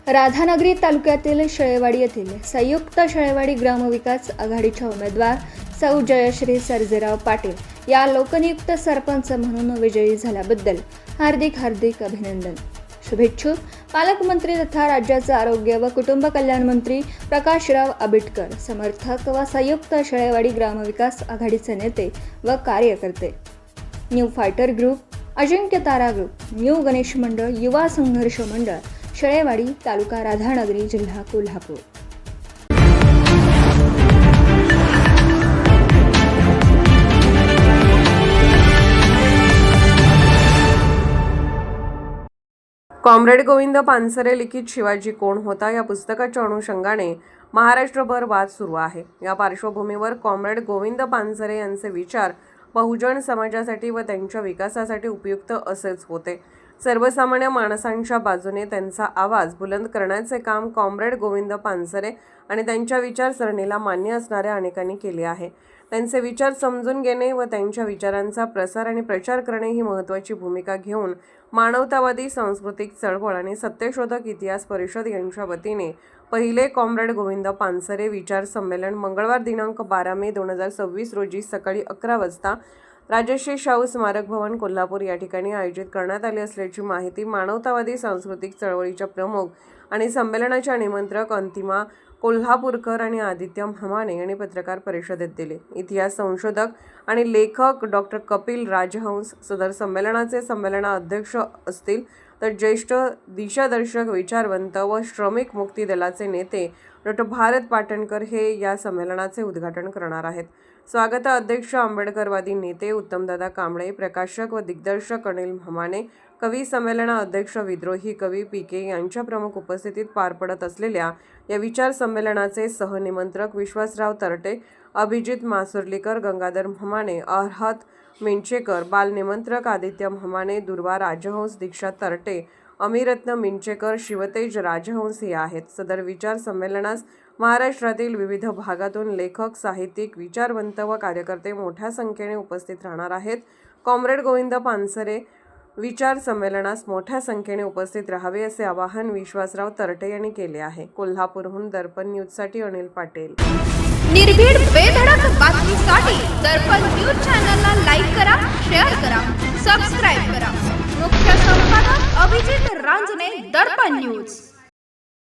राधानगरी तालुक्यातील शेळेवाडी येथील संयुक्त शेळेवाडी ग्रामविकास आघाडीच्या उमेदवार सौ जयश्री सर्जेराव पाटील या लोकनियुक्त सरपंच म्हणून विजयी झाल्याबद्दल हार्दिक अभिनंदन. शुभेच्छुक पालकमंत्री तथा राज्याचे आरोग्य व कुटुंब कल्याण मंत्री प्रकाशराव आबिटकर, समर्थक व संयुक्त शेळेवाडी ग्रामविकास आघाडीचे नेते व कार्यकर्ते, न्यू फायटर ग्रुप, अजिंक्य तारा ग्रुप, न्यू गणेश मंडळ, युवा संघर्ष मंडळ, शेळेवाडी, तालुका राधानगरी, जिल्हा कोल्हापूर. कॉम्रेड गोविंद पानसरे लिखित शिवाजी कोण होता या पुस्तकाच्या अनुषंगाने महाराष्ट्रभर वाद सुरू आहे. या पार्श्वभूमीवर कॉम्रेड गोविंद पानसरे यांचे विचार बहुजन समाजासाठी व त्यांच्या विकासासाठी उपयुक्त असेच होते. सर्वसामान्य माणसांच्या बाजूने त्यांचा आवाज बुलंद करण्याचे काम कॉम्रेड गोविंद पानसरे आणि त्यांच्या विचारसरणीला मान्य असणाऱ्या अनेकांनी केले आहे. त्यांचे विचार समजून घेणे व त्यांच्या विचारांचा प्रसार आणि प्रचार करणे ही महत्त्वाची भूमिका घेऊन मानवतावादी सांस्कृतिक चळवळ आणि सत्यशोधक इतिहास परिषद यांच्या वतीने पहिले कॉम्रेड गोविंद पानसरे विचार संमेलन मंगळवार दिनांक 12 मे 2026 रोजी सकाळी 11 वाजता राजश्री शाहू स्मारक भवन कोल्हापूर या ठिकाणी आयोजित करण्यात आले असल्याची माहिती मानवतावादी सांस्कृतिक चळवळीच्या प्रमुख आणि संमेलनाच्या निमंत्रक अंतिमा कोल्हापूरकर आणि आदित्य म्हमाने यांनी पत्रकार परिषदेत दिले. इतिहास संशोधक आणि लेखक डॉक्टर कपिल राजहंस सदर संमेलनाचे संमेलनाध्यक्ष असतील, तर ज्येष्ठ दिशादर्शक, विचारवंत व श्रमिक मुक्ती दलाचे नेते डॉक्टर भारत पाटणकर हे या संमेलनाचे उद्घाटन करणार आहेत. स्वागत अध्यक्ष आंबेडकरवादी नेते उत्तमदादा कांबळे, प्रकाशक व दिग्दर्शक अनिल म्हमाने, कवी संमेलन अध्यक्ष विद्रोही कवी पीके यांच्या प्रमुख उपस्थितीत पार पडत असलेल्या या विचार संमेलनाचे सहनिमंत्रक विश्वासराव तरटे, अभिजित मासुर्लीकर, गंगाधर म्हमाने, अर्हत मिंचेकर, बाल निमंत्रक आदित्य म्हमाने, दुर्वा राजहंस, दीक्षा तरटे, अमिरत्न मिंचेकर, शिवतेज राजहंस हे आहेत. सदर विचार संमेलनास महाराष्ट्रातील विविध भागातून लेखक, साहित्यिक, विचारवंत व कार्यकर्ते मोठ्या संख्येने उपस्थित राहणार आहेत. कॉम्रेड गोविंद पानसरे विचार संमेलनास मोठ्या संख्येने उपस्थित राहावे असे आवाहन विश्वासराव तरटे यांनी केले आहे. कोल्हापूरहून दर्पण न्यूजसाठी अनिल पाटील. निर्भीड बेधडक बातमीसाठी दर्पण न्यूज चॅनलला लाईक करा, शेअर करा, सबस्क्राईब करा. मुख्य संपादक अभिजित रांजणे, दर्पण न्यूज.